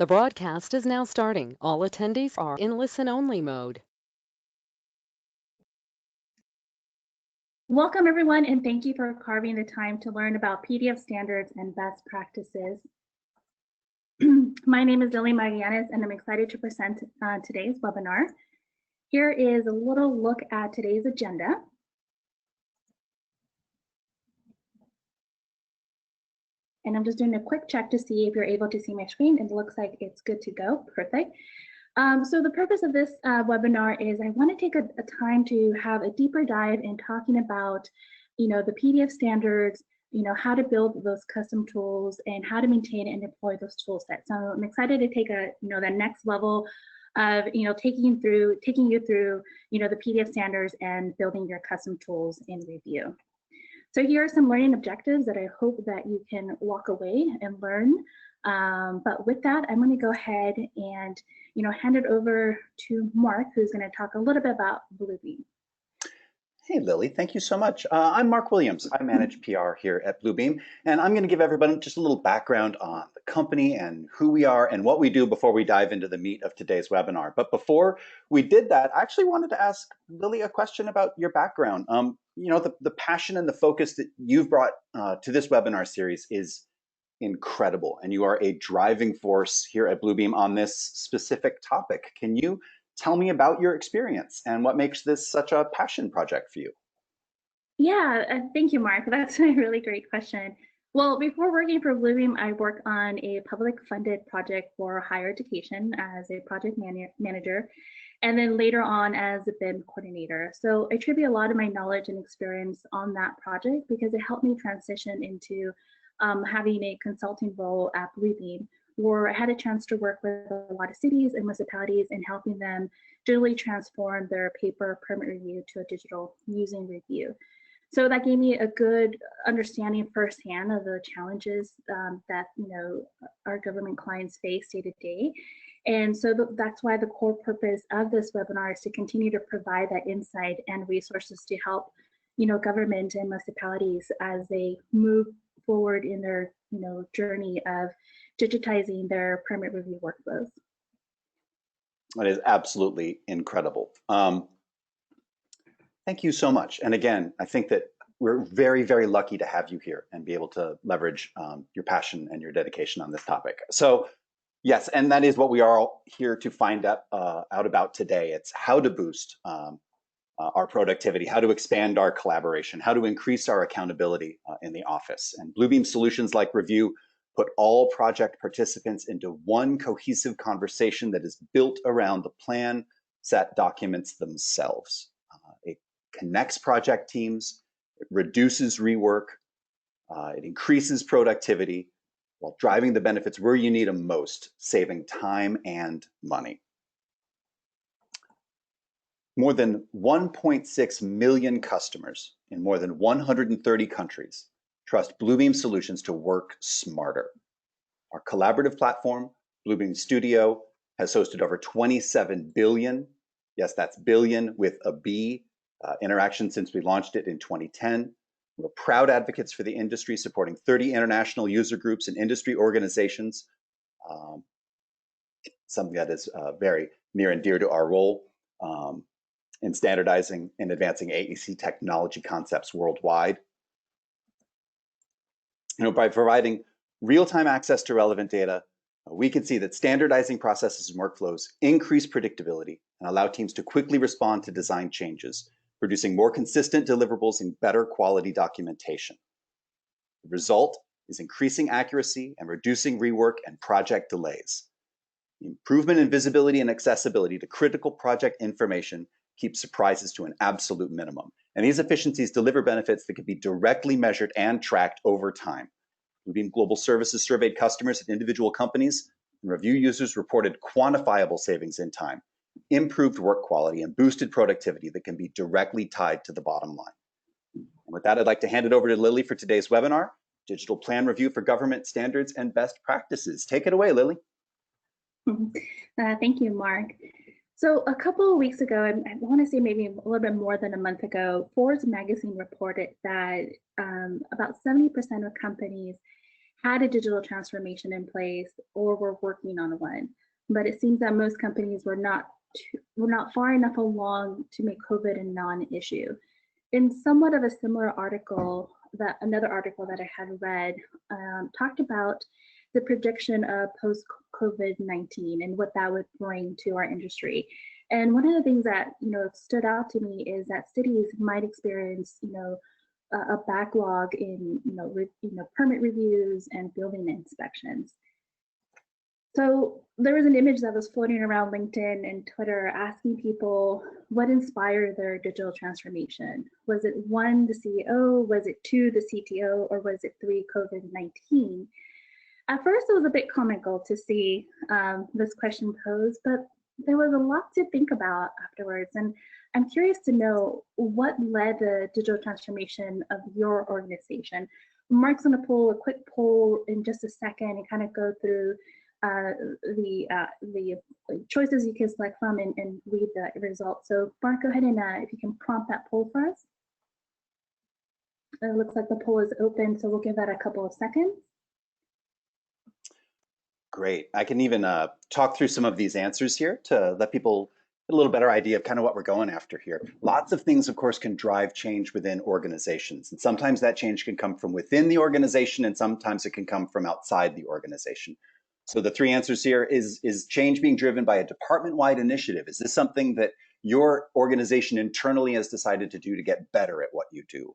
The broadcast is now starting. All attendees are in listen-only mode. Welcome everyone, and thank you for carving the time to learn about PDF standards and best practices. My name is Lily Magallanes, and I'm excited to present today's webinar. Here is a little look at today's agenda. And I'm just doing a quick check to see if you're able to see my screen. It looks like it's good to go. Perfect. So the purpose of this webinar is I want to take a time to have a deeper dive in talking about, the PDF standards, how to build those custom tools and how to maintain and deploy those tool sets. So I'm excited to take the next level of, taking you through, the PDF standards and building your custom tools in Review. So here are some learning objectives that I hope that you can walk away and learn. But with that, I'm going to go ahead and hand it over to Mark, who's going to talk a little bit about Bluebeam. Hey, Lily, thank you so much. I'm Mark Williams. I manage PR here at Bluebeam, and I'm going to give everybody just a little background on the company and who we are and what we do before we dive into the meat of today's webinar. But before we did that, I actually wanted to ask Lily a question about your background. The passion and the focus that you've brought to this webinar series is incredible, and you are a driving force here at Bluebeam on this specific topic. Can you tell me about your experience and what makes this such a passion project for you? Yeah, thank you, Mark. That's a really great question. Well, before working for Bluebeam, I worked on a public funded project for higher education as a project manager, and then later on as a BIM coordinator. So I attribute a lot of my knowledge and experience on that project because it helped me transition into having a consulting role at Bluebeam, where I had a chance to work with a lot of cities and municipalities and helping them digitally transform their paper permit review to a digital using Review. So that gave me a good understanding firsthand of the challenges that our government clients face day to day. And so that's why the core purpose of this webinar is to continue to provide that insight and resources to help government and municipalities as they move forward in their journey of digitizing their permit review workflows. That is absolutely incredible. Thank you so much. And again, I think that we're very, very lucky to have you here and be able to leverage your passion and your dedication on this topic. So yes, and that is what we are all here to find out about today. It's how to boost our productivity, how to expand our collaboration, how to increase our accountability in the office. And Bluebeam solutions like Review put all project participants into one cohesive conversation that is built around the plan set documents themselves. It connects project teams, it reduces rework, it increases productivity while driving the benefits where you need them most, saving time and money. More than 1.6 million customers in more than 130 countries trust Bluebeam solutions to work smarter. Our collaborative platform, Bluebeam Studio, has hosted over 27 billion, yes, that's billion with a B, interactions since we launched it in 2010. We're proud advocates for the industry, supporting 30 international user groups and industry organizations, something that is very near and dear to our role in standardizing and advancing AEC technology concepts worldwide. By providing real-time access to relevant data, we can see that standardizing processes and workflows increase predictability and allow teams to quickly respond to design changes, producing more consistent deliverables and better quality documentation. The result is increasing accuracy and reducing rework and project delays. The improvement in visibility and accessibility to critical project information keeps surprises to an absolute minimum. And these efficiencies deliver benefits that can be directly measured and tracked over time. Bluebeam Global Services surveyed customers at individual companies, and Review users reported quantifiable savings in time, improved work quality, and boosted productivity that can be directly tied to the bottom line. And with that, I'd like to hand it over to Lily for today's webinar, Digital Plan Review for Government Standards and Best Practices. Take it away, Lily. Thank you, Mark. So a couple of weeks ago, I want to say maybe a little bit more than a month ago, Forbes magazine reported that about 70% of companies had a digital transformation in place or were working on one. But it seems that most companies were not far enough along to make COVID a non-issue. In somewhat of a similar article, another article that I had read talked about the prediction of post-COVID-19 and what that would bring to our industry. And one of the things that stood out to me is that cities might experience a backlog in permit reviews and building inspections. So there was an image that was floating around LinkedIn and Twitter asking people what inspired their digital transformation. Was it 1, the CEO? Was it 2, the CTO? Or was it 3, COVID-19? At first, it was a bit comical to see this question posed, but there was a lot to think about afterwards. And I'm curious to know what led the digital transformation of your organization. Mark's going to pull a quick poll in just a second and kind of go through the choices you can select from and read the results. So Mark, go ahead and if you can prompt that poll for us. It looks like the poll is open, so we'll give that a couple of seconds. Great. I can even talk through some of these answers here to let people get a little better idea of kind of what we're going after here. Lots of things, of course, can drive change within organizations. And sometimes that change can come from within the organization, and sometimes it can come from outside the organization. So the 3 answers here is change being driven by a department-wide initiative? Is this something that your organization internally has decided to do to get better at what you do?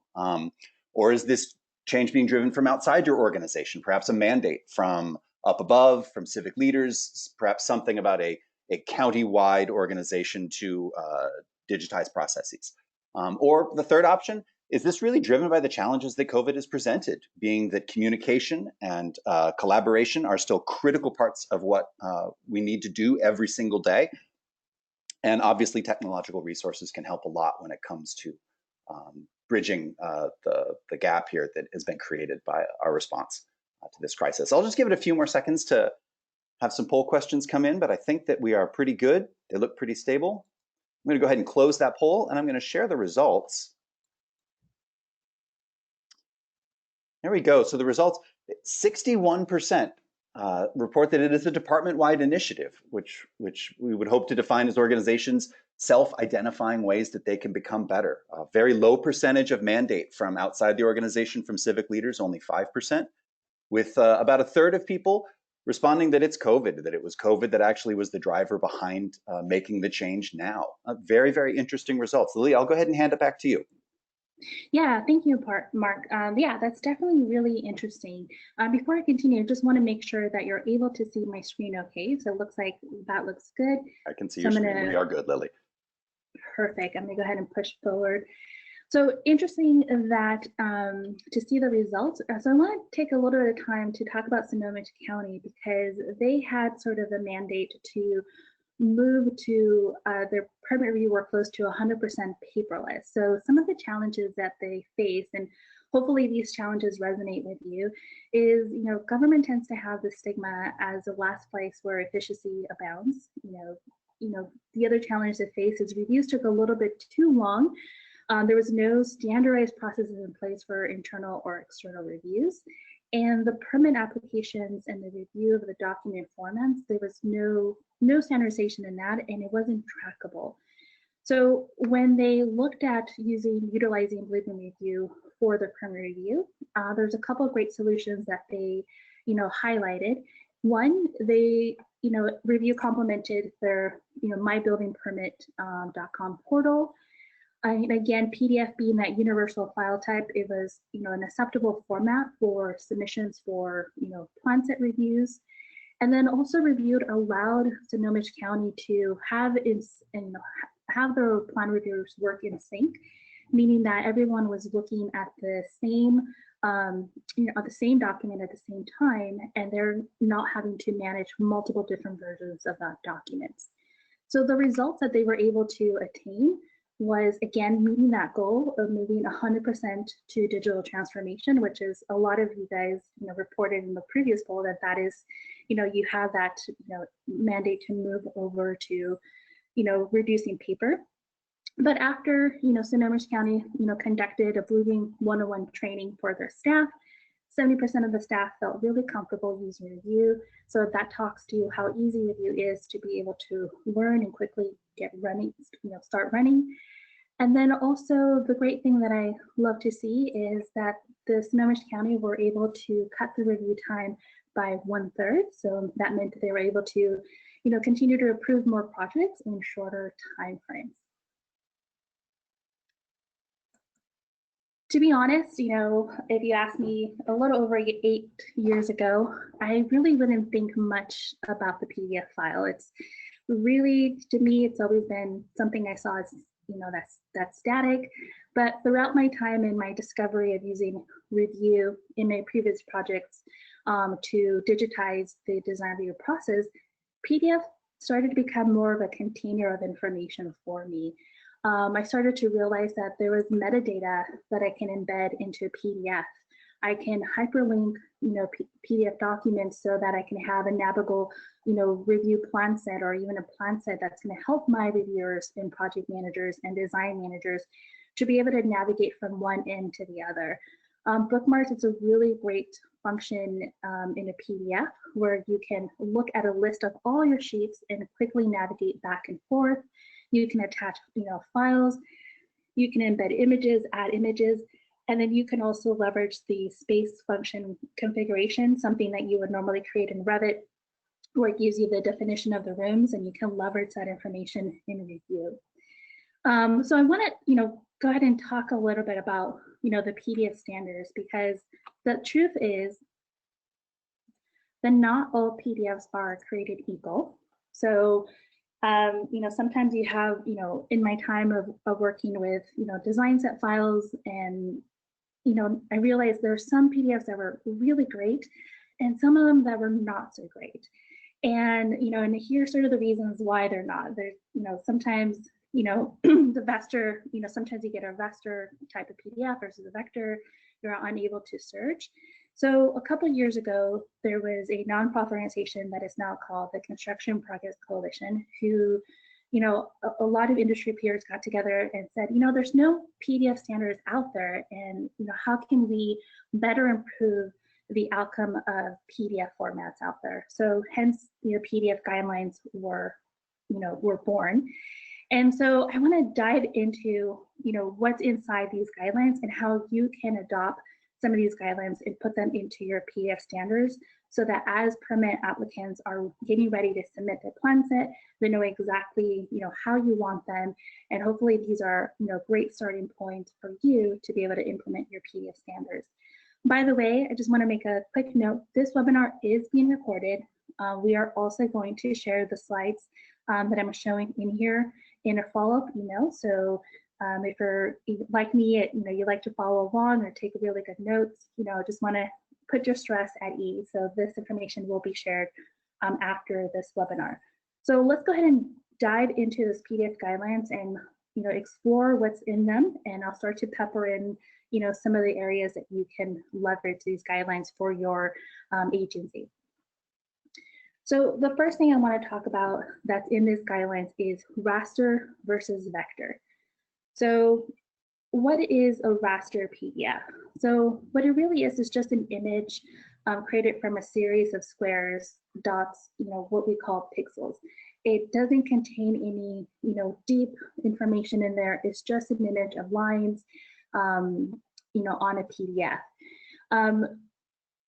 Or is this change being driven from outside your organization, perhaps a mandate from up above, from civic leaders, perhaps something about a county-wide organization to digitize processes? Or the third option, is this really driven by the challenges that COVID has presented, being that communication and collaboration are still critical parts of what we need to do every single day? And obviously technological resources can help a lot when it comes to bridging the gap here that has been created by our response to this crisis. I'll just give it a few more seconds to have some poll questions come in, but I think that we are pretty good. They look pretty stable. I'm going to go ahead and close that poll, and I'm going to share the results. There we go. So the results, 61% report that it is a department-wide initiative, which we would hope to define as organizations self-identifying ways that they can become better. A very low percentage of mandate from outside the organization from civic leaders, only 5%, with about a third of people responding that it's COVID, that it was COVID that actually was the driver behind making the change now. Very, very interesting results. Lily, I'll go ahead and hand it back to you. Yeah, thank you, Mark. Yeah, that's definitely really interesting. Before I continue, I just want to make sure that you're able to see my screen okay. So it looks like that looks good. I can see your screen. We are good, Lily. Perfect. I'm going to go ahead and push forward. So interesting that to see the results. So I want to take a little bit of time to talk about Sonoma County because they had sort of a mandate to move to their permit review workflows to 100% paperless. So some of the challenges that they face, and hopefully these challenges resonate with you, is government tends to have the stigma as the last place where efficiency abounds. The other challenge they face is reviews took a little bit too long. There was no standardized processes in place for internal or external reviews. And the permit applications and the review of the document formats, there was no standardization in that, and it wasn't trackable. So when they looked at utilizing Bluebeam Revu for the permit review, there's a couple of great solutions that they, highlighted. One, they, Revu complemented their, mybuildingpermit.com portal. And again, PDF being that universal file type, it was, an acceptable format for submissions for, plan set reviews. And then also reviewed allowed Snohomish County to have their plan reviewers work in sync, meaning that everyone was looking at the same, the same document at the same time, and they're not having to manage multiple different versions of that document. So the results that they were able to attain was, again, meeting that goal of moving 100% to digital transformation, which is a lot of you guys, reported in the previous poll that is, you have that, mandate to move over to, reducing paper. But after, Snohomish County, conducted a Bluebeam 101 training for their staff, 70% of the staff felt really comfortable using Revu. So that talks to how easy Revu is to be able to learn and quickly get running, start running. And then also the great thing that I love to see is that the Snohomish County were able to cut the review time by 1/3. So that meant that they were able to, continue to approve more projects in shorter timeframes. To be honest, if you asked me a little over 8 years ago, I really wouldn't think much about the PDF file. It's really, to me, it's always been something I saw as, that's static. But throughout my time and my discovery of using Revu in my previous projects to digitize the design review process, PDF started to become more of a container of information for me. I started to realize that there was metadata that I can embed into PDF. I can hyperlink, PDF documents so that I can have a navigable, review plan set, or even a plan set that's going to help my reviewers and project managers and design managers to be able to navigate from one end to the other. Bookmarks, it's a really great function in a PDF where you can look at a list of all your sheets and quickly navigate back and forth. You can attach, files. You can embed images, add images, and then you can also leverage the space function configuration, something that you would normally create in Revit, where it gives you the definition of the rooms, and you can leverage that information in Revu. So I want to, go ahead and talk a little bit about, the PDF standards, because the truth is that not all PDFs are created equal. So sometimes you have, in my time of working with, design set files, and, I realized there are some PDFs that were really great and some of them that were not so great. And, and here's sort of the reasons why they're not. There's, sometimes, the vector, sometimes you get a raster type of PDF versus a vector, you're unable to search. So a couple of years ago, there was a nonprofit organization that is now called the Construction Progress Coalition, who, a lot of industry peers got together and said, there's no PDF standards out there, and how can we better improve the outcome of PDF formats out there? So hence, PDF guidelines were born. And so I want to dive into, what's inside these guidelines and how you can adopt some of these guidelines and put them into your PDF standards, so that as permit applicants are getting ready to submit their plan set, they know exactly, how you want them. And hopefully these are, great starting points for you to be able to implement your PDF standards. By the way, I just want to make a quick note. This webinar is being recorded. We are also going to share the slides that I'm showing in here in a follow-up email. So if you're like me, you like to follow along or take really good notes, just want to put your stress at ease. So this information will be shared after this webinar. So let's go ahead and dive into this PDF guidelines and explore what's in them. And I'll start to pepper in some of the areas that you can leverage these guidelines for your agency. So the first thing I want to talk about that's in these guidelines is raster versus vector. So what is a raster PDF? So what it really is just an image created from a series of squares, dots, what we call pixels. It doesn't contain any, deep information in there. It's just an image of lines, on a PDF.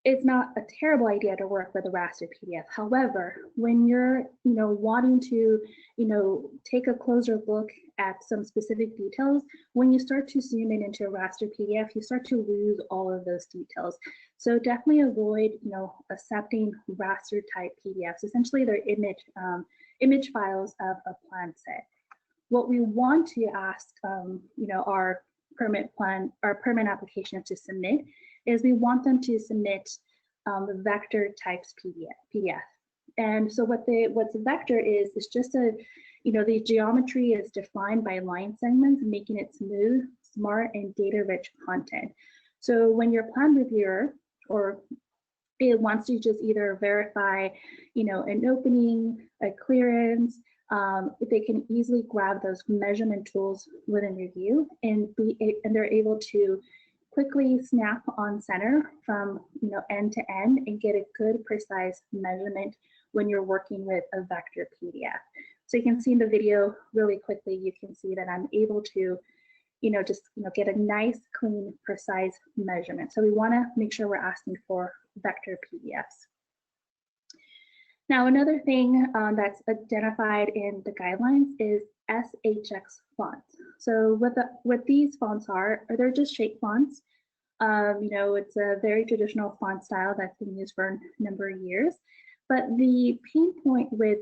It's not a terrible idea to work with a raster PDF. However, when you're, wanting to, take a closer look at some specific details, when you start to zoom in into a raster PDF, you start to lose all of those details. So definitely avoid, accepting raster type PDFs. Essentially, they're image files of a plan set. What we want to ask, our permit applications to submit is we want them to submit vector types PDF. And so what's a vector is just the geometry is defined by line segments, making it smooth, smart, and data-rich content. So when your plan reviewer or it wants to just either verify, an opening, a clearance, they can easily grab those measurement tools within Revu and they're able to quickly snap on center from end to end and get a good precise measurement when you're working with a vector PDF. So you can see in the video really quickly, you can see that I'm able to just get a nice, clean, precise measurement. So we want to make sure we're asking for vector PDFs. Now, another thing that's identified in the guidelines is SHX fonts. So what these fonts are, they're just shape fonts. It's a very traditional font style that's been used for a number of years. But the pain point with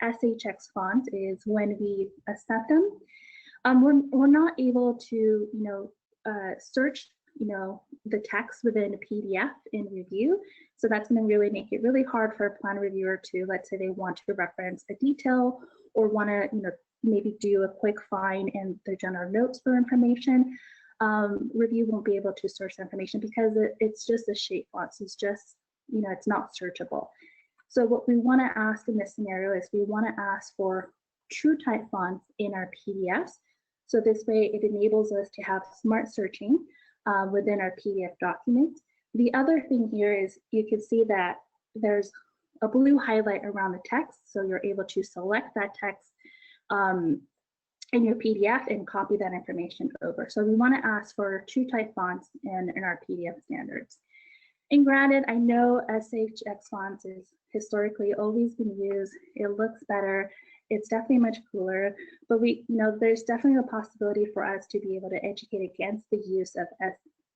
SHX fonts is when we set them, we're not able to search the text within a PDF in Revu. So that's going to really make it really hard for a plan reviewer to, let's say they want to reference a detail or want to maybe do a quick find in the general notes for information. Revu won't be able to search information because it's just a shape font. So it's just it's not searchable. So what we want to ask in this scenario is we want to ask for true type fonts in our PDFs. So this way it enables us to have smart searching within our PDF document. The other thing here is you can see that there's a blue highlight around the text. So you're able to select that text in your PDF and copy that information over. So we want to ask for true type fonts in our PDF standards. And granted, I know SHX fonts is historically always been used. It looks better. It's definitely much cooler, but there's definitely a possibility for us to be able to educate against the use of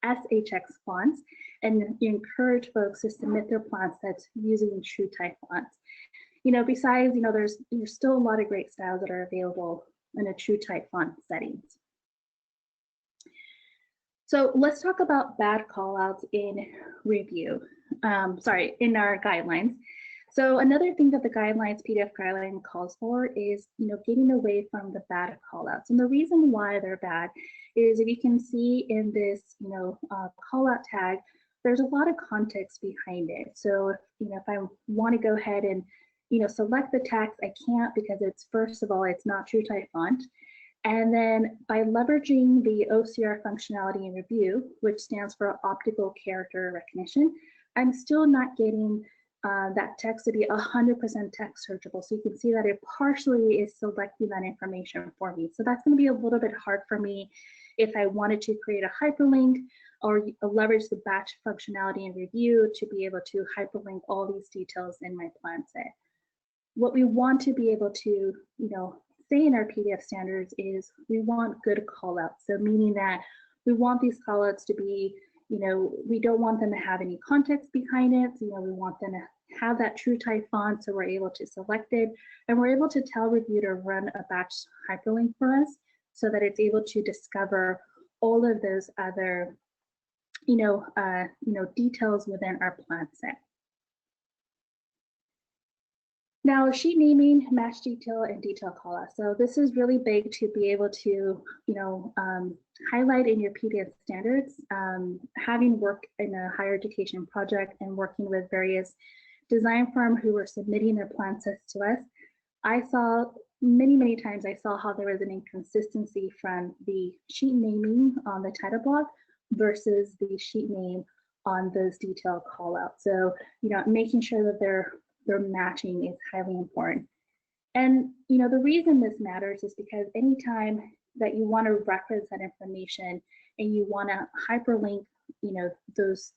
SHX fonts and encourage folks to submit their plan sets using true type fonts. Besides, there's still a lot of great styles that are available in a true type font settings. So let's talk about bad callouts in Revu. In our guidelines. So another thing that the guidelines, PDF guideline calls for is, getting away from the bad callouts. And the reason why they're bad is if you can see in this, callout tag, there's a lot of context behind it. So, if I want to go ahead and, select the text, I can't because first of all, it's not true type font. And then by leveraging the OCR functionality in Revu, which stands for optical character recognition, I'm still not getting that text to be 100% text searchable. So you can see that it partially is selecting that information for me. So that's going to be a little bit hard for me if I wanted to create a hyperlink or leverage the batch functionality in Revu to be able to hyperlink all these details in my plan set. What we want to be able to, say in our PDF standards is we want good callouts. So meaning that we want these callouts to be, we don't want them to have any context behind it. So, we want them to have that true type font so we're able to select it and we're able to tell Revu to run a batch hyperlink for us so that it's able to discover all of those other details within our plan set. Now, sheet naming, match detail, and detail callout. So this is really big to be able to, highlight in your PDF standards. Having worked in a higher education project and working with various design firms who were submitting their plan sets to us, I saw many times I saw how there was an inconsistency from the sheet naming on the title block versus the sheet name on those detailed callouts. So, making sure that they're matching is highly important. And the reason this matters is because anytime that you want to reference that information and you want to hyperlink those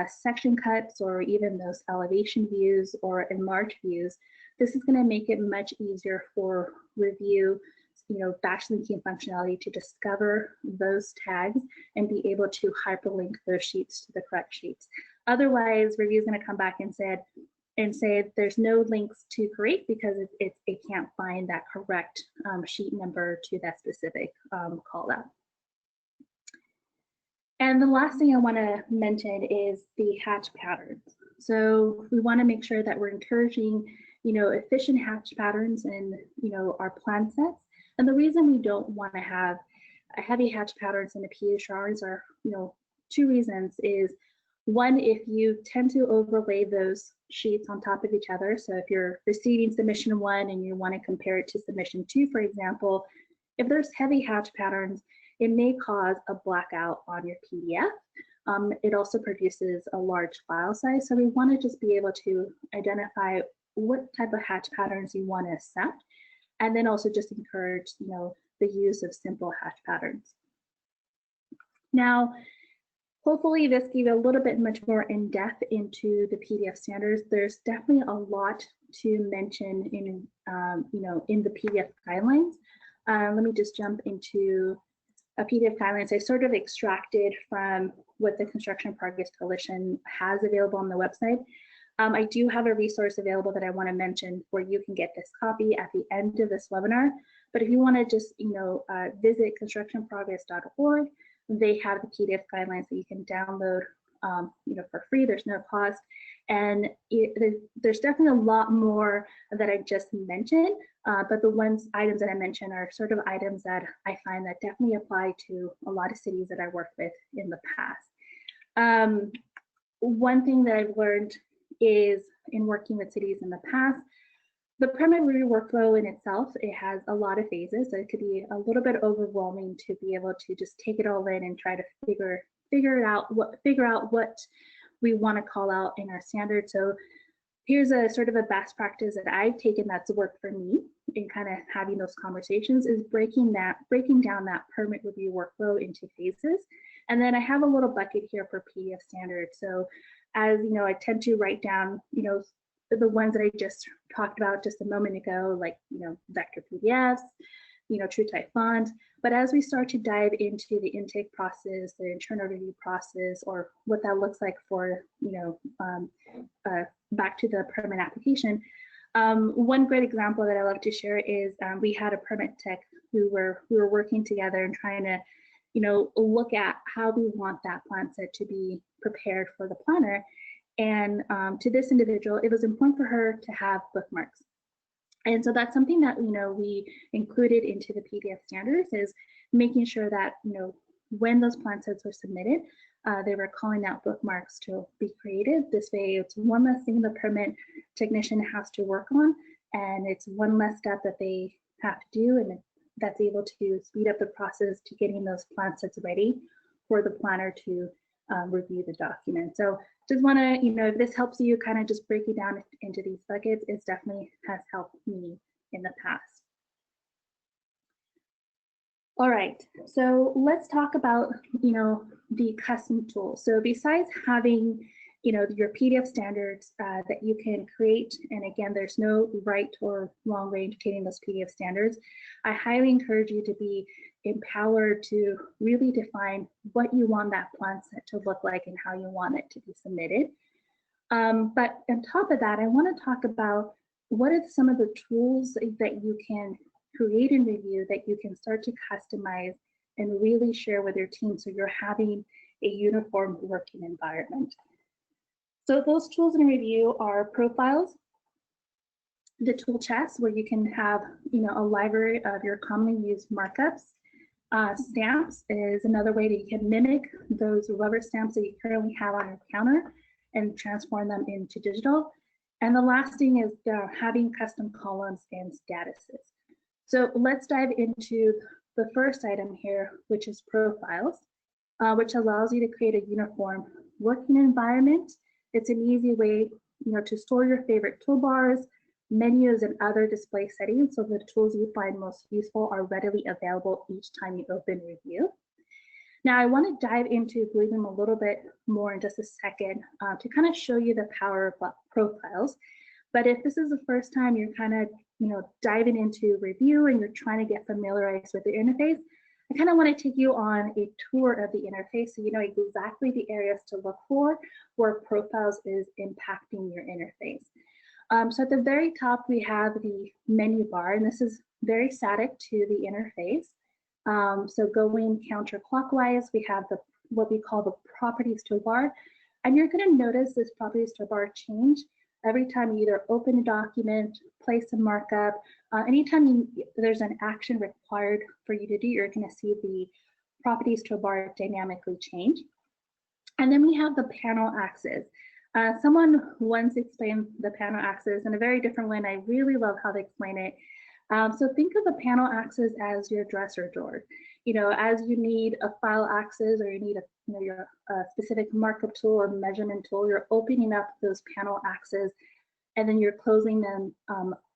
section cuts or even those elevation views or enlarged views, this is going to make it much easier for Revu batch linking functionality to discover those tags and be able to hyperlink those sheets to the correct sheets. Otherwise, Revu is going to come back and say there's no links to create because it can't find that correct sheet number to that specific call out. And the last thing I want to mention is the hatch patterns. So we want to make sure that we're encouraging, efficient hatch patterns in, our plan sets. And the reason we don't want to have a heavy hatch patterns in the PHRs are, two reasons is one, if you tend to overlay those sheets on top of each other. So if you're receiving submission 1 and you want to compare it to submission 2, for example, if there's heavy hatch patterns, it may cause a blackout on your PDF. It also produces a large file size, so we want to just be able to identify what type of hatch patterns you want to accept, and then also just encourage, the use of simple hatch patterns. Now, hopefully this gave a little bit much more in depth into the PDF standards. There's definitely a lot to mention in, in the PDF guidelines. Let me just jump into a PDF guidelines I sort of extracted from what the Construction Progress Coalition has available on the website. I do have a resource available that I want to mention where you can get this copy at the end of this webinar. But if you want to just, visit constructionprogress.org, they have the PDF guidelines that you can download, for free. There's no cost, and there's definitely a lot more that I just mentioned. But the items that I mentioned are sort of items that I find that definitely apply to a lot of cities that I worked with in the past. One thing that I've learned is in working with cities in the past, the permit review workflow in itself, it has a lot of phases, so it could be a little bit overwhelming to be able to just take it all in and try to figure out what we want to call out in our standard. So here's a sort of a best practice that I've taken that's worked for me in kind of having those conversations, is breaking down that permit review workflow into phases. And then I have a little bucket here for PDF standards. So as I tend to write down, the ones that I just talked about just a moment ago, like, vector PDFs, true type font. But as we start to dive into the intake process, the internal review process, or what that looks like for, back to the permit application, one great example that I love to share is we had a permit tech who we were working together and trying to, look at how we want that plan set to be prepared for the planner. And to this individual, it was important for her to have bookmarks. And so that's something that, we included into the PDF standards, is making sure that, when those plan sets were submitted, they were calling out bookmarks to be created. This way, it's one less thing the permit technician has to work on, and it's one less step that they have to do, and that's able to speed up the process to getting those plan sets ready for the planner to review the document. So just want to, if this helps you kind of just break it down into these buckets, it definitely has helped me in the past. All right, so let's talk about, the custom tools. So besides having, your PDF standards that you can create, and again, there's no right or wrong way in creating those PDF standards, I highly encourage you to be empowered to really define what you want that plan set to look like and how you want it to be submitted. But on top of that, I want to talk about what are some of the tools that you can create and review that you can start to customize and really share with your team, so you're having a uniform working environment. So those tools in review are profiles, the tool chest, where you can have, a library of your commonly used markups. Stamps is another way that you can mimic those rubber stamps that you currently have on your counter and transform them into digital. And the last thing is having custom columns and statuses. So let's dive into the first item here, which is profiles, which allows you to create a uniform working environment. It's an easy way, to store your favorite toolbars, menus, and other display settings, so the tools you find most useful are readily available each time you open Review. Now, I want to dive into Bluebeam a little bit more in just a second to kind of show you the power of profiles. But if this is the first time you're kind of, diving into Review and you're trying to get familiarized with the interface, I kind of want to take you on a tour of the interface so you know exactly the areas to look for where profiles is impacting your interface. So at the very top, we have the menu bar, and this is very static to the interface. So going counterclockwise, we have what we call the properties toolbar, and you're going to notice this properties toolbar change every time you either open a document, place a markup. Anytime there's an action required for you to do, you're going to see the properties toolbar dynamically change. And then we have the panel axis. Someone once explained the panel axis in a very different way, and I really love how they explain it. So think of the panel axis as your dresser drawer. as you need a file access or you need your specific markup tool or measurement tool, you're opening up those panel access and then you're closing them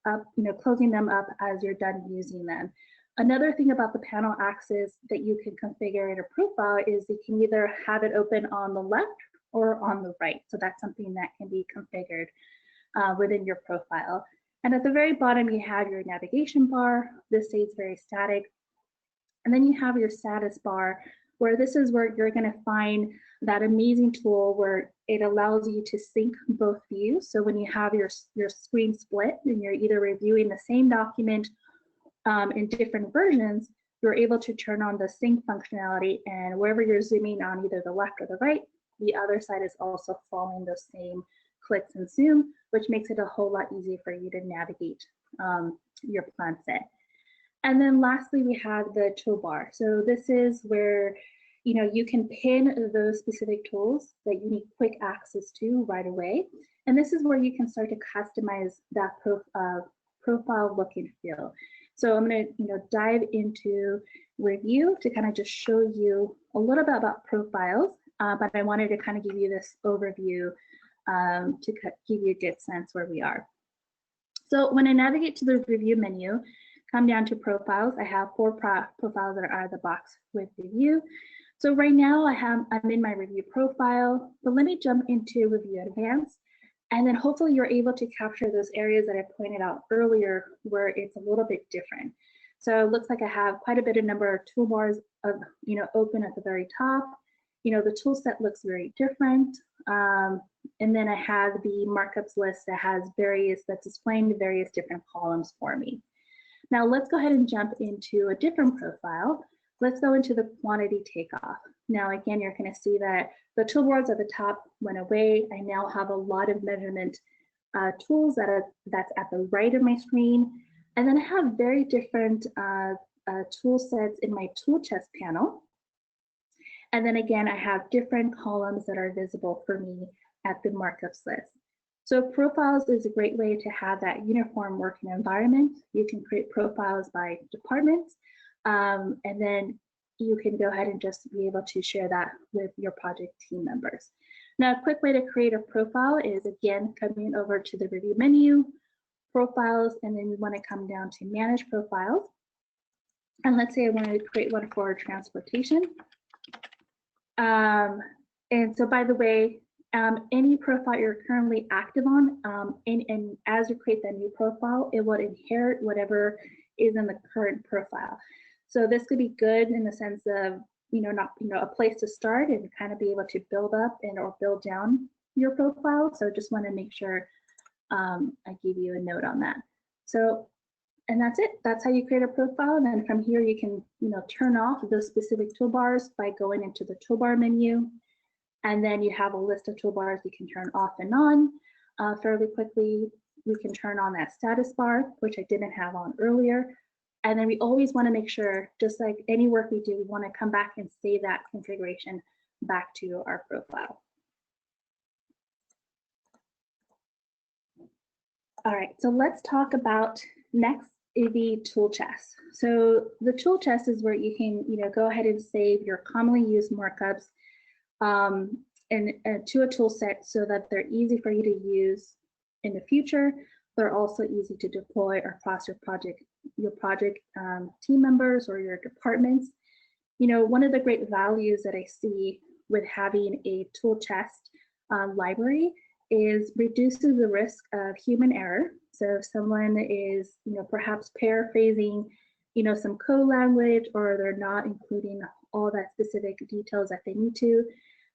up as you're done using them. Another thing about the panel access that you can configure in a profile is you can either have it open on the left or on the right. So that's something that can be configured within your profile. And at the very bottom, you have your navigation bar. This stays very static. And then you have your status bar, where this is where you're going to find that amazing tool where it allows you to sync both views. So when you have your screen split and you're either reviewing the same document in different versions, you're able to turn on the sync functionality, and wherever you're zooming on either the left or the right, the other side is also following those same clicks and zoom, which makes it a whole lot easier for you to navigate your plan set. And then lastly, we have the toolbar. So this is where you can pin those specific tools that you need quick access to right away. And this is where you can start to customize that profile look and feel. So I'm going to dive into Review to kind of just show you a little bit about profiles, but I wanted to kind of give you this overview to give you a good sense where we are. So when I navigate to the Review menu, come down to profiles, I have 4 profiles that are out of the box with Review. So right now I'm in my Review profile, but let me jump into Review Advanced, and then hopefully you're able to capture those areas that I pointed out earlier where it's a little bit different. So it looks like I have quite a bit of number of toolbars open at the very top. The tool set looks very different. And then I have the markups list that has that's displaying the various different columns for me. Now let's go ahead and jump into a different profile. Let's go into the quantity takeoff. Now again, you're going to see that the toolbars at the top went away. I now have a lot of measurement tools that's at the right of my screen. And then I have very different tool sets in my tool chest panel. And then again, I have different columns that are visible for me at the markups list. So profiles is a great way to have that uniform working environment. You can create profiles by departments, and then you can go ahead and just be able to share that with your project team members. Now, a quick way to create a profile is, again, coming over to the Review menu, Profiles, and then you want to come down to Manage Profiles. And let's say I wanted to create one for transportation. And so, by the way, any profile you're currently active on, and as you create that new profile, it will inherit whatever is in the current profile. So this could be good in the sense of, a place to start and kind of be able to build up or build down your profile. So just want to make sure I give you a note on that. So, and that's it. That's how you create a profile. And then from here, you can, turn off those specific toolbars by going into the toolbar menu. And then you have a list of toolbars you can turn off and on fairly quickly. We can turn on that status bar, which I didn't have on earlier. And then we always want to make sure, just like any work we do, we want to come back and save that configuration back to our profile. All right, so let's talk about next the tool chest. So the tool chest is where you can go ahead and save your commonly used markups and to a tool set so that they're easy for you to use in the future. They're also easy to deploy across your project team members or your departments. One of the great values that I see with having a tool chest library is reduces the risk of human error. So if someone is, perhaps paraphrasing, some code language, or they're not including all that specific details that they need to,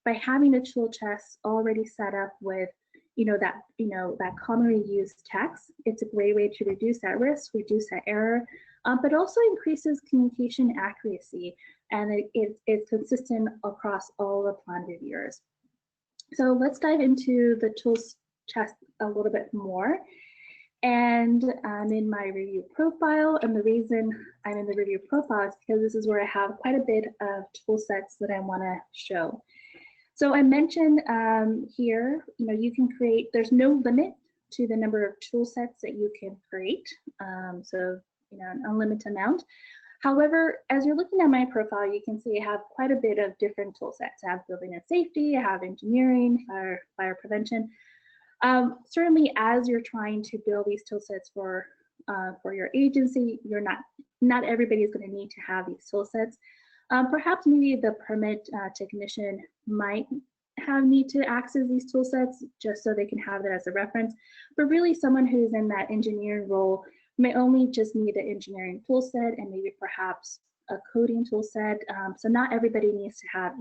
by having a tool chest already set up with, that commonly used text, it's a great way to reduce that risk, reduce that error, but also increases communication accuracy, and it's consistent across all the plan reviewers. So let's dive into the tools chest a little bit more. And I'm in my review profile, and the reason I'm in the review profile is because this is where I have quite a bit of tool sets that I want to show. So I mentioned here, you can create, there's no limit to the number of tool sets that you can create. So, an unlimited amount. However, as you're looking at my profile, you can see I have quite a bit of different tool sets. I have building and safety, I have engineering, fire prevention. Certainly, as you're trying to build these tool sets for your agency, not everybody is going to need to have these tool sets. Perhaps maybe the permit technician might need to access these tool sets just so they can have that as a reference. But really, someone who's in that engineering role may only just need an engineering tool set and maybe perhaps a coding tool set. So not everybody needs to have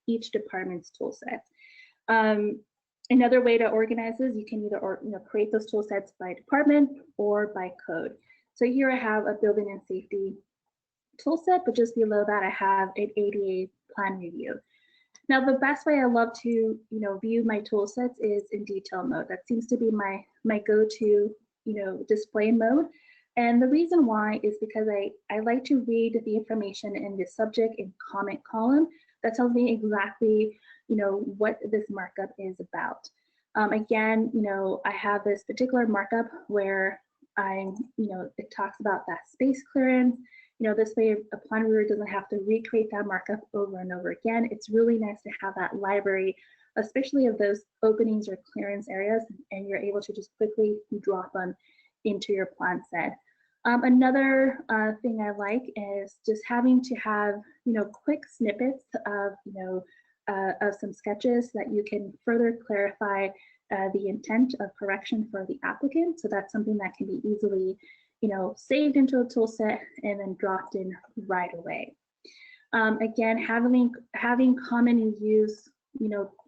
each department's tool set. Another way to organize this, you can either create those tool sets by department or by code. So here I have a building and safety tool set, but just below that I have an ADA plan review. Now the best way I love to view my tool sets is in detail mode. That seems to be my go-to display mode. And the reason why is because I like to read the information in the subject and comment column that tells me exactly what this markup is about. Again, I have this particular markup where it talks about that space clearance. This way a plan reviewer doesn't have to recreate that markup over and over again. It's really nice to have that library, especially of those openings or clearance areas, and you're able to just quickly drop them into your plan set. Another thing I like is just having to have quick snippets of some sketches that you can further clarify the intent of correction for the applicant. So that's something that can be easily saved into a tool set and then dropped in right away. Again, having common use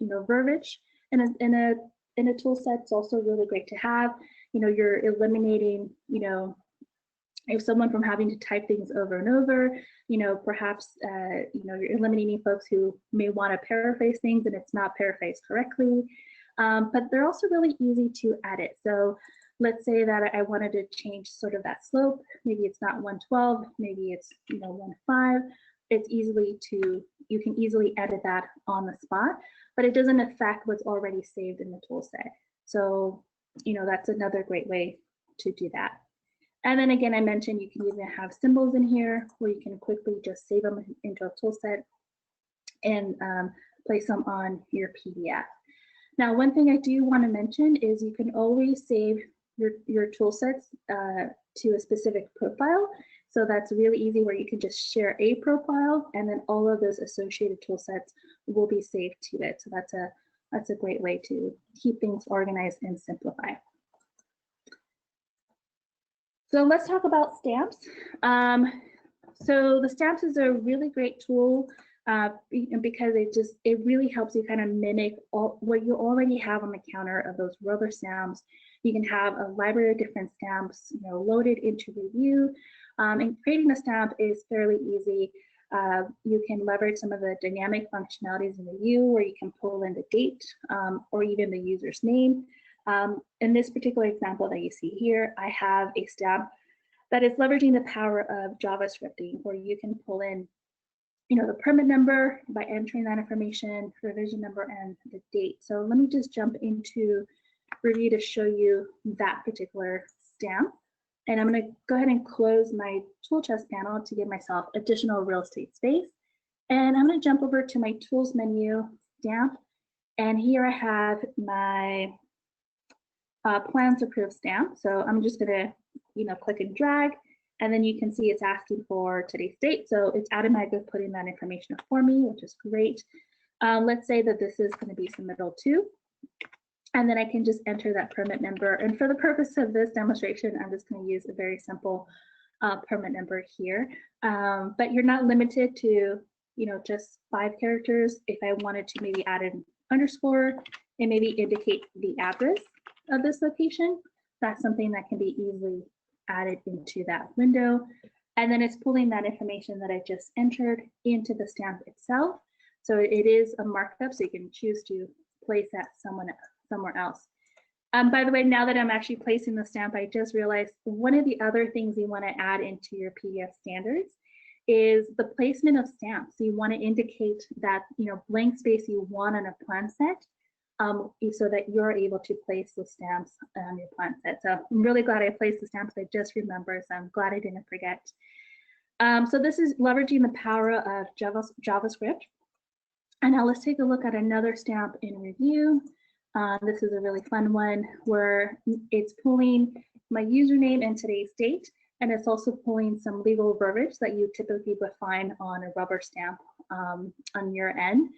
verbiage in a tool set is also really great to have. You're eliminating if someone from having to type things over and over, perhaps you're eliminating folks who may want to paraphrase things and it's not paraphrased correctly. But they're also really easy to edit. So let's say that I wanted to change sort of that slope. Maybe it's not 112, maybe it's 1.5. You can easily edit that on the spot, but it doesn't affect what's already saved in the tool set. So that's another great way to do that. And then again, I mentioned you can even have symbols in here where you can quickly just save them into a tool set and place them on your PDF. Now, one thing I do want to mention is you can always save your tool sets to a specific profile. So that's really easy, where you can just share a profile and then all of those associated tool sets will be saved to it. So that's a great way to keep things organized and simplify. So let's talk about stamps. So the stamps is a really great tool because it really helps you kind of mimic what you already have on the counter of those rubber stamps. You can have a library of different stamps, loaded into Revu. And creating a stamp is fairly easy. You can leverage some of the dynamic functionalities in Revu, where you can pull in the date or even the user's name. In this particular example that you see here, I have a stamp that is leveraging the power of JavaScripting, where you can pull in the permit number by entering that information, revision number, and the date. So let me just jump into Revu to show you that particular stamp. And I'm going to go ahead and close my tool chest panel to give myself additional real estate space. And I'm going to jump over to my tools menu, stamp. And here I have my plans approved stamp. So I'm just going to click and drag. And then you can see it's asking for today's date. So it's automatically putting that information for me, which is great. Let's say that this is going to be submittal 2. And then I can just enter that permit number. And for the purpose of this demonstration, I'm just going to use a very simple permit number here. But you're not limited to just 5 characters. If I wanted to maybe add an underscore and maybe indicate the address of this location, that's something that can be easily added into that window. And then it's pulling that information that I just entered into the stamp itself. So it is a markup, so you can choose to place that somewhere else. By the way, now that I'm actually placing the stamp, I just realized one of the other things you want to add into your PDF standards is the placement of stamps. So you want to indicate that blank space you want on a plan set, so that you're able to place the stamps on your plan set. So I'm really glad I placed the stamps. I just remembered, so I'm glad I didn't forget. So this is leveraging the power of JavaScript. And now let's take a look at another stamp in review. This is a really fun one where it's pulling my username and today's date, and it's also pulling some legal verbiage that you typically would find on a rubber stamp on your end.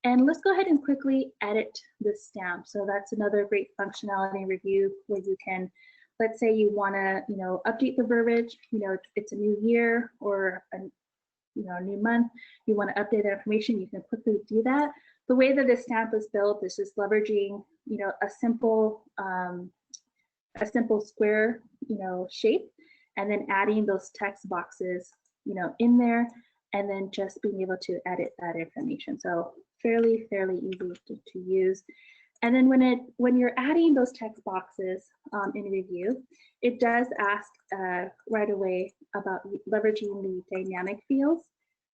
And let's go ahead and quickly edit this stamp. So that's another great functionality in review where you can, let's say you want to, update the verbiage. It's a new year or a new month. You want to update that information. You can quickly do that. The way that this stamp is built is just leveraging, a simple square, shape, and then adding those text boxes, in there, and then just being able to edit that information. So fairly easy to use. And then when you're adding those text boxes in review, it does ask right away about leveraging the dynamic fields.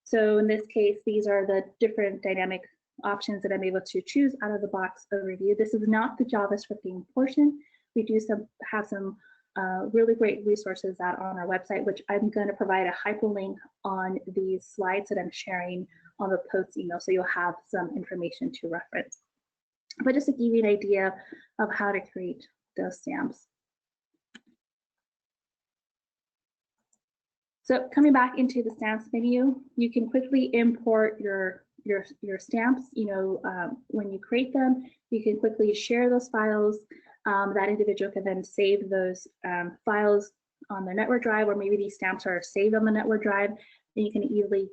So in this case, these are the different dynamic options that I'm able to choose out of the box of review. This is not the JavaScripting portion. We do have some really great resources out on our website, which I'm going to provide a hyperlink on these slides that I'm sharing on the post email, so you'll have some information to reference. But just to give you an idea of how to create those stamps. So coming back into the stamps menu, you can quickly import your stamps. When you create them, you can quickly share those files. That individual can then save those files on their network drive, or maybe these stamps are saved on the network drive. Then you can easily,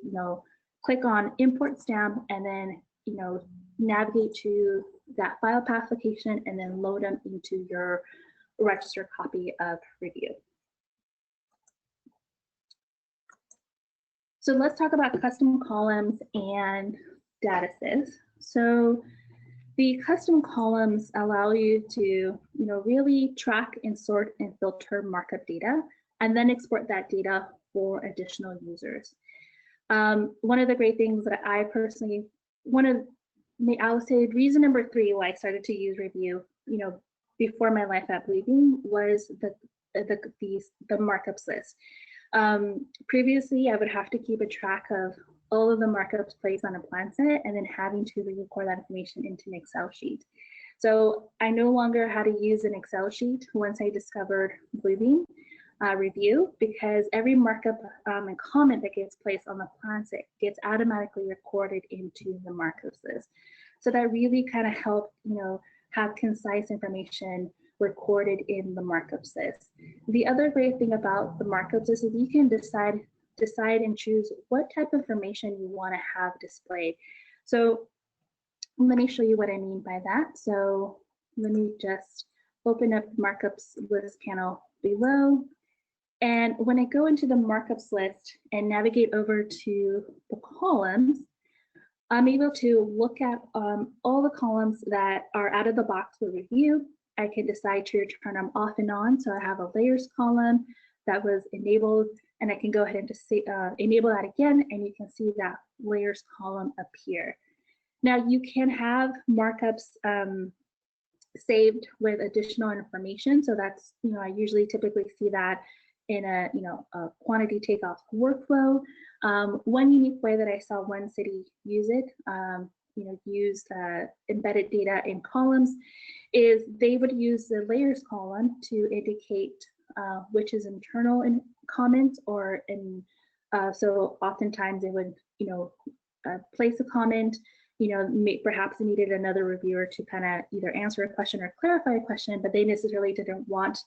click on import stamp and then, navigate to that file path location and then load them into your registered copy of review. So let's talk about custom columns and statuses. So the custom columns allow you to, really track and sort and filter markup data, and then export that data for additional users. One of the great things that I personally, I would say reason number 3 why I started to use review, before my life at Bluebeam was the markups list. Previously, I would have to keep a track of all of the markups placed on a plan set and then having to record that information into an Excel sheet. So I no longer had to use an Excel sheet once I discovered Bluebeam Revu, because every markup and comment that gets placed on the plan set gets automatically recorded into the markups list. So that really kind of helped, have concise information recorded in the markups list. The other great thing about the markups is you can decide and choose what type of information you want to have displayed. So let me show you what I mean by that. So let me just open up the markups list panel below. And when I go into the markups list and navigate over to the columns, I'm able to look at all the columns that are out of the box for review. I can decide to turn them off and on. So I have a layers column that was enabled, and I can go ahead and just enable that again, and you can see that layers column appear. Now you can have markups saved with additional information. So that's, I usually typically see that in a quantity takeoff workflow. One unique way that I saw one city use it, use embedded data in columns, is they would use the layers column to indicate which is internal in comments, or in so oftentimes they would place a comment, perhaps they needed another reviewer to kind of either answer a question or clarify a question, but they necessarily didn't want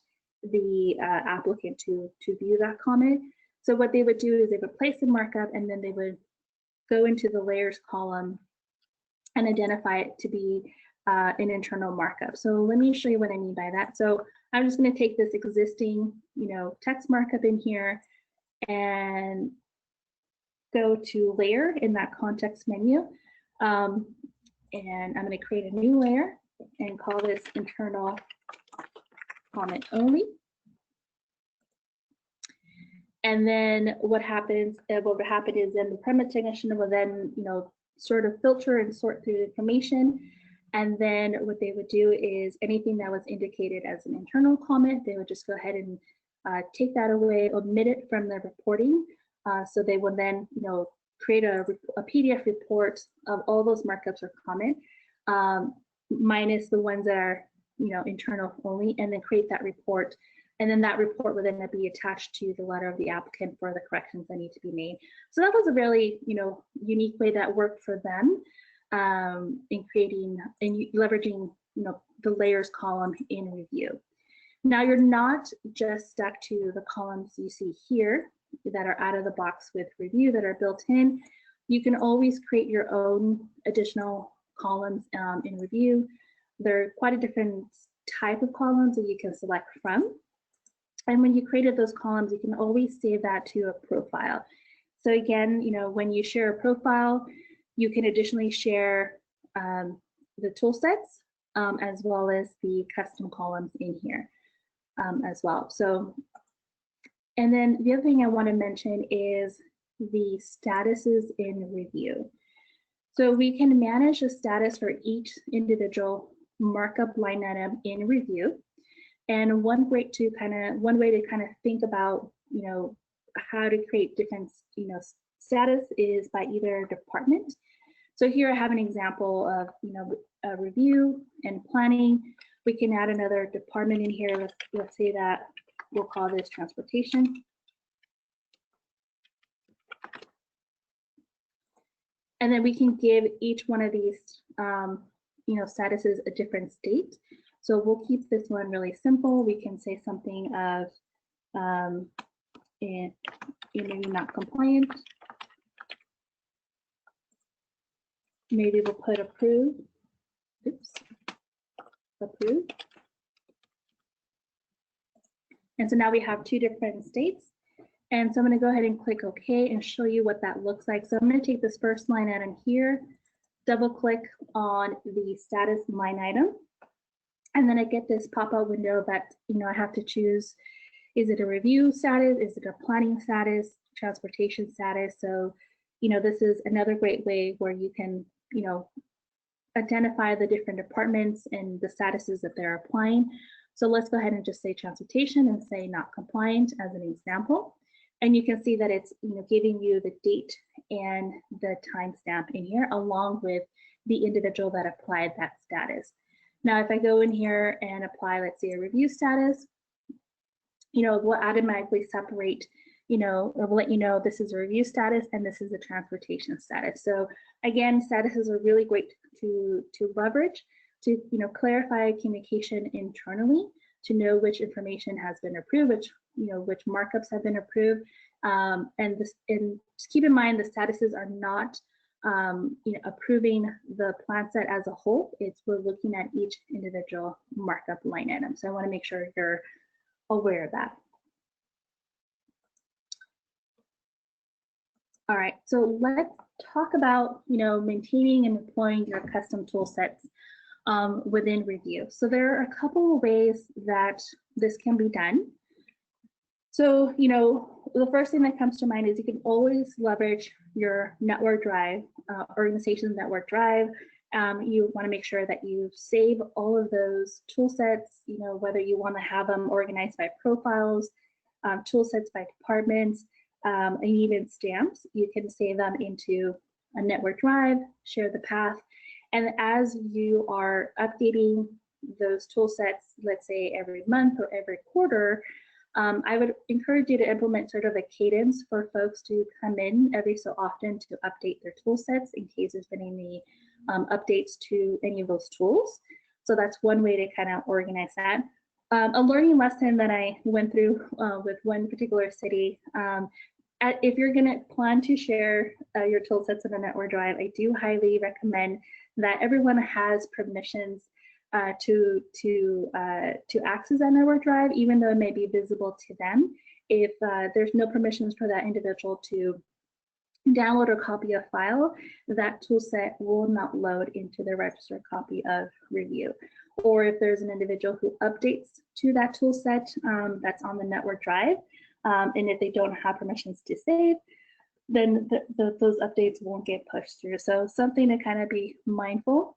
the applicant to view that comment. So what they would do is they would place the markup, and then they would go into the layers column and identify it to be an internal markup. So let me show you what I mean by that. So I'm just going to take this existing, text markup in here and go to layer in that context menu. And I'm going to create a new layer and call this internal comment only. And then what happens, what would happen is then the premise technician will then, sort of filter and sort through the information. And then what they would do is anything that was indicated as an internal comment, they would just go ahead and take that away, omit it from the reporting. So they would then, create a PDF report of all those markups or comment, minus the ones that are, internal only, and then create that report. And then that report would then be attached to the letter of the applicant for the corrections that need to be made. So that was a really, unique way that worked for them in creating and leveraging, the layers column in Review. Now you're not just stuck to the columns you see here that are out of the box with Review that are built in. You can always create your own additional columns in Review. There are quite a different type of columns that you can select from. And when you created those columns, you can always save that to a profile. So again, when you share a profile, you can additionally share the tool sets as well as the custom columns in here as well. So, and then the other thing I want to mention is the statuses in Review. So we can manage the status for each individual markup line item in Review. And one way to kind of think about, how to create different, status is by either department. So here I have an example of, a review and planning. We can add another department in here. Let's say that we'll call this transportation. And then we can give each one of these, statuses a different state. So we'll keep this one really simple. We can say something of maybe not compliant. Maybe we'll put approved. Oops, approved. And so now we have two different states. And so I'm going to go ahead and click OK and show you what that looks like. So I'm going to take this first line item here, double click on the status line item. And then I get this pop-up window that, I have to choose, is it a review status? Is it a planning status, transportation status? So, this is another great way where you can, identify the different departments and the statuses that they're applying. So let's go ahead and just say transportation and say not compliant as an example. And you can see that it's, giving you the date and the timestamp in here along with the individual that applied that status. Now, if I go in here and apply, let's say a review status, we'll automatically separate, or we'll let you know this is a review status and this is a transportation status. So again, statuses are really great to leverage, to clarify communication internally, to know which information has been approved, which markups have been approved, and just keep in mind the statuses are not approving the plan set as a whole. We're looking at each individual markup line item. So I want to make sure you're aware of that. All right, so let's talk about maintaining and deploying your custom tool sets within Review. So there are a couple of ways that this can be done. So, the first thing that comes to mind is you can always leverage your network drive, organization's network drive. You want to make sure that you save all of those tool sets, whether you want to have them organized by profiles, tool sets by departments, and even stamps. You can save them into a network drive, share the path, and as you are updating those tool sets, let's say every month or every quarter, I would encourage you to implement sort of a cadence for folks to come in every so often to update their tool sets in case there's been any updates to any of those tools. So that's one way to kind of organize that. A learning lesson that I went through with one particular city, if you're going to plan to share your tool sets in a network drive, I do highly recommend that everyone has permissions to access that network drive, even though it may be visible to them. If there's no permissions for that individual to download or copy a file, that tool set will not load into the registered copy of Review. Or if there's an individual who updates to that tool set that's on the network drive, and if they don't have permissions to save, then those updates won't get pushed through. So something to kind of be mindful.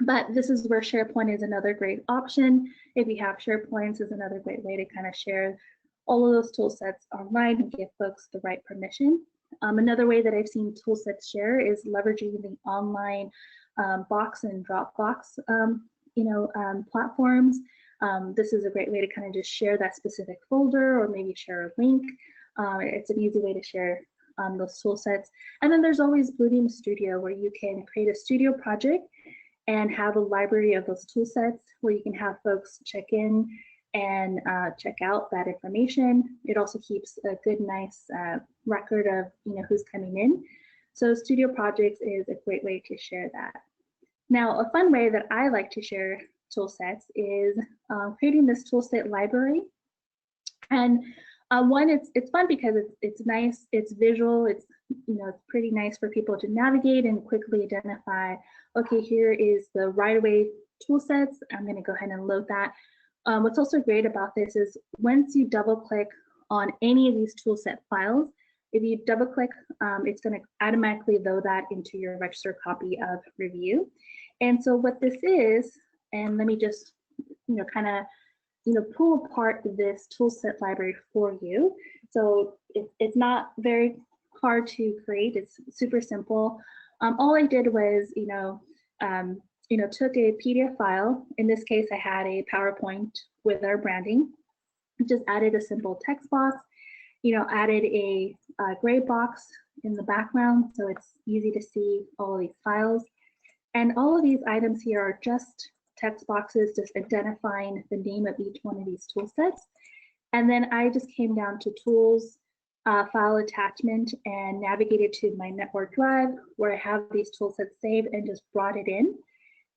But this is where SharePoint is another great option. If you have SharePoints, is another great way to kind of share all of those tool sets online and give folks the right permission. Another way that I've seen tool sets share is leveraging the online Box and Dropbox platforms. This is a great way to kind of just share that specific folder or maybe share a link. It's an easy way to share those tool sets. And then there's always Bluebeam Studio, where you can create a studio project and have a library of those tool sets where you can have folks check in and check out that information. It also keeps a good, nice record of who's coming in. So Studio Projects is a great way to share that. Now, a fun way that I like to share tool sets is creating this toolset library. And one, it's fun because it's nice, it's visual, it's it's pretty nice for people to navigate and quickly identify. Okay, here is the right-of-way tool sets. I'm going to go ahead and load that. What's also great about this is once you double-click on any of these toolset files, if you double-click, it's going to automatically load that into your registered copy of Revu. And so what this is, and let me just kind of pull apart this toolset library for you. So it's not very hard to create. It's super simple. All I did was took a PDF file. In this case, I had a PowerPoint with our branding. Just added a simple text box. Added a gray box in the background so it's easy to see all of these files. And all of these items here are just text boxes, just identifying the name of each one of these tool sets. And then I just came down to Tools, File Attachment, and navigated to my network drive where I have these tool sets saved and just brought it in.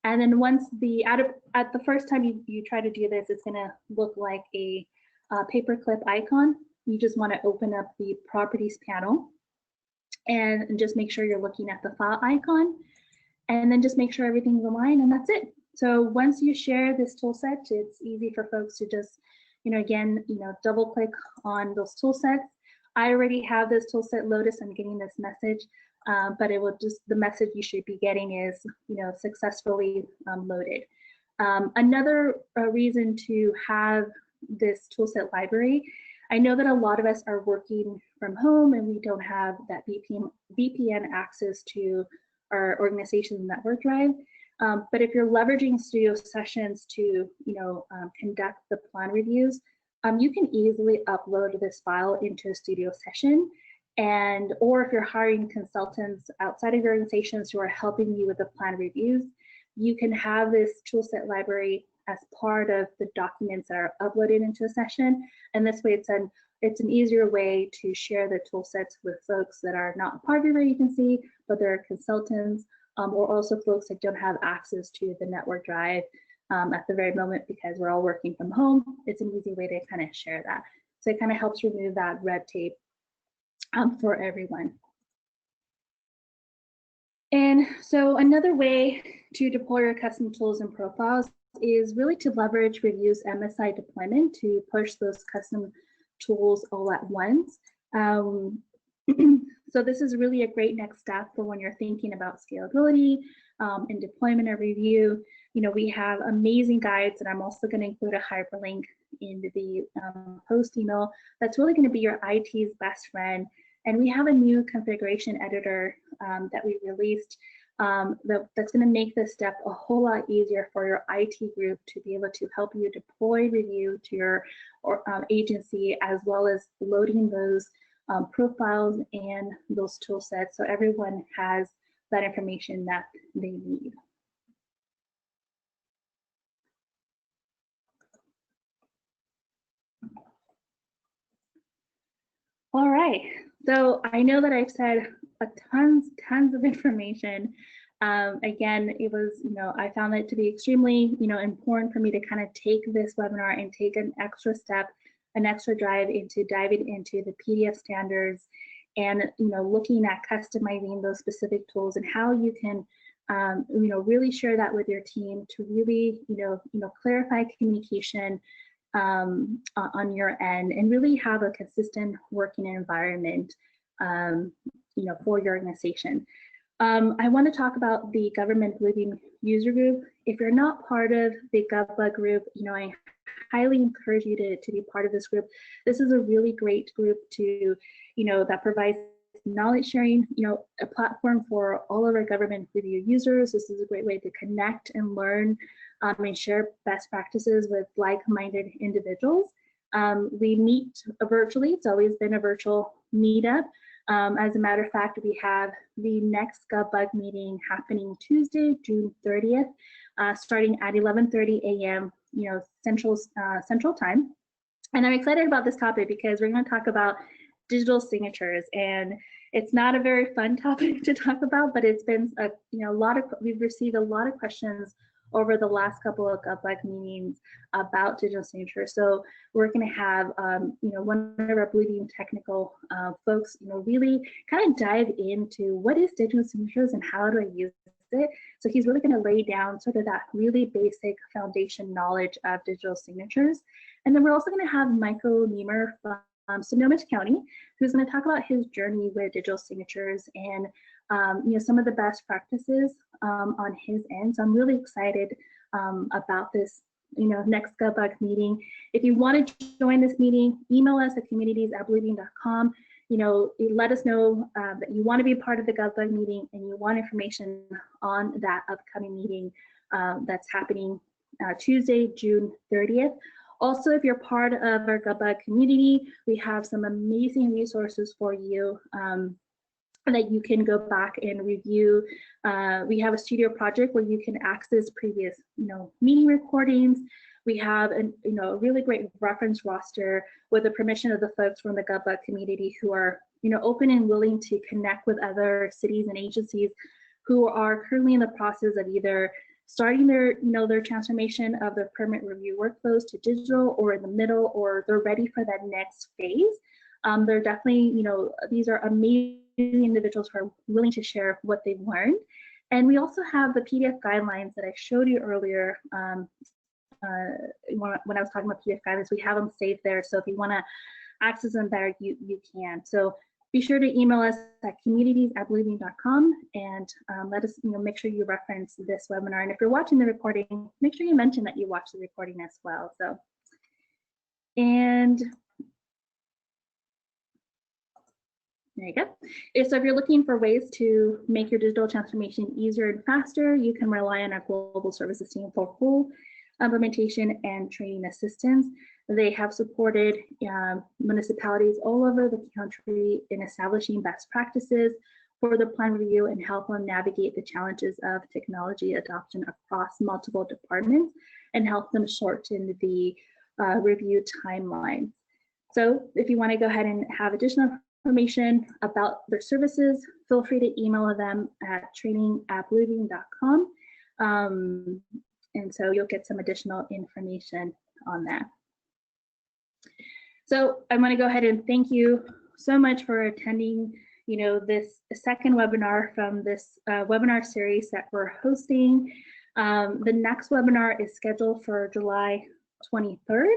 And then once at the first time you try to do this, it's going to look like a paperclip icon. You just want to open up the Properties panel and just make sure you're looking at the file icon, and then just make sure everything's aligned, and that's it. So once you share this tool set, it's easy for folks to just, double click on those tool sets. I already have this tool set loaded, so I'm getting this message, but it will the message you should be getting is, successfully loaded. Another reason to have this tool set library, I know that a lot of us are working from home and we don't have that VPN access to our organization's network drive. But if you're leveraging studio sessions to conduct the plan reviews, you can easily upload this file into a studio session. Or if you're hiring consultants outside of your organizations who are helping you with the plan reviews, you can have this toolset library as part of the documents that are uploaded into a session. And this way it's an easier way to share the tool sets with folks that are not part of your agency, but they're consultants, or also folks that don't have access to the network drive at the very moment because we're all working from home. It's an easy way to kind of share that. So it kind of helps remove that red tape for everyone. And so another way to deploy your custom tools and profiles is really to leverage Revu's MSI deployment to push those custom tools all at once. So this is really a great next step for when you're thinking about scalability and deployment of Revu. We have amazing guides, and I'm also going to include a hyperlink in the post email that's really going to be your IT's best friend. And we have a new configuration editor that we released that's going to make this step a whole lot easier for your IT group to be able to help you deploy Revu to your agency, as well as loading those profiles and those tool sets so everyone has that information that they need. All right, so I know that I've said tons of information. Again, it was, I found it to be extremely, important for me to kind of take this webinar and take an extra step, an extra drive into diving into the PDF standards and, looking at customizing those specific tools and how you can, really share that with your team to really, clarify communication on your end and really have a consistent working environment, for your organization. I want to talk about the government Bluebeam user group. If you're not part of the GovBug group, I highly encourage you to be part of this group. This is a really great group to, that provides knowledge sharing, a platform for all of our government review users. This is a great way to connect and learn and share best practices with like-minded individuals. We meet virtually. It's always been a virtual meetup. As a matter of fact, we have the next GovBug meeting happening Tuesday, June 30th, starting at 11:30 a.m. Central Time. And I'm excited about this topic because we're going to talk about digital signatures, and it's not a very fun topic to talk about, but it's been we've received a lot of questions over the last couple of GovBug meetings about digital signatures. So we're going to have one of our Bluebeam technical folks really kind of dive into what is digital signatures and how do I use it. So he's really going to lay down sort of that really basic foundation knowledge of digital signatures. And then we're also going to have Michael Niemer from Snohomish County, who's going to talk about his journey with digital signatures and some of the best practices on his end. So I'm really excited about this next GovBug meeting. If you want to join this meeting, email us at communities@bluebeam.com. Let us know that you want to be a part of the GovBug meeting and you want information on that upcoming meeting that's happening Tuesday, June 30th. Also, if you're part of our GovBug community, we have some amazing resources for you that you can go back and review. We have a studio project where you can access previous, meeting recordings. We have a really great reference roster with the permission of the folks from the GovBug community who are, open and willing to connect with other cities and agencies who are currently in the process of either starting their, their transformation of their permit review workflows to digital, or in the middle, or they're ready for that next phase. They're definitely, these are amazing individuals who are willing to share what they've learned. And we also have the PDF guidelines that I showed you earlier. When I was talking about PDF guidelines, we have them saved there. So if you want to access them there, you can. So be sure to email us at communities@bluebeam.com and let us, make sure you reference this webinar. And if you're watching the recording, make sure you mention that you watched the recording as well. So, and there you go. So if you're looking for ways to make your digital transformation easier and faster, you can rely on our global services team for full implementation and training assistance. They have supported municipalities all over the country in establishing best practices for the plan review and help them navigate the challenges of technology adoption across multiple departments and help them shorten the review timeline. So if you want to go ahead and have additional information about their services, feel free to email them at training@bluebeam.com. And so you'll get some additional information on that. So I want to go ahead and thank you so much for attending, this second webinar from this webinar series that we're hosting. The next webinar is scheduled for July 23rd.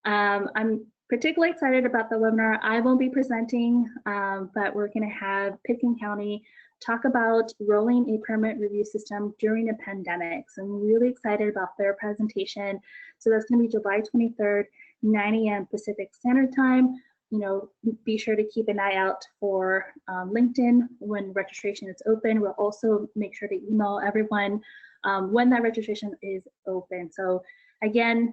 I'm particularly excited about the webinar. I won't be presenting, but we're going to have Pitkin County talk about rolling a permit review system during a pandemic. So I'm really excited about their presentation. So that's going to be July 23rd, 9 a.m. Pacific Standard Time. Be sure to keep an eye out for LinkedIn when registration is open. We'll also make sure to email everyone when that registration is open. So again,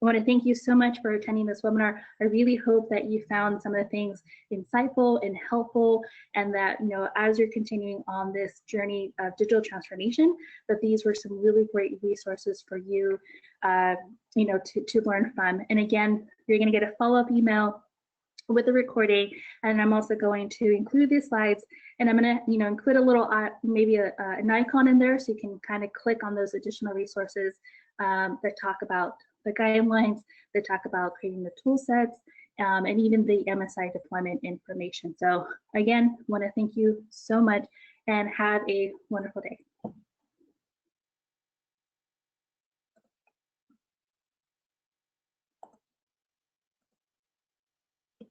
I want to thank you so much for attending this webinar. I really hope that you found some of the things insightful and helpful, and that, as you're continuing on this journey of digital transformation, that these were some really great resources for you, to learn from. And again, you're going to get a follow-up email with the recording, and I'm also going to include these slides, and I'm going to, include a little, maybe an icon in there, so you can kind of click on those additional resources that talk about the guidelines, that talk about creating the tool sets, and even the MSI deployment information. So again, want to thank you so much and have a wonderful day.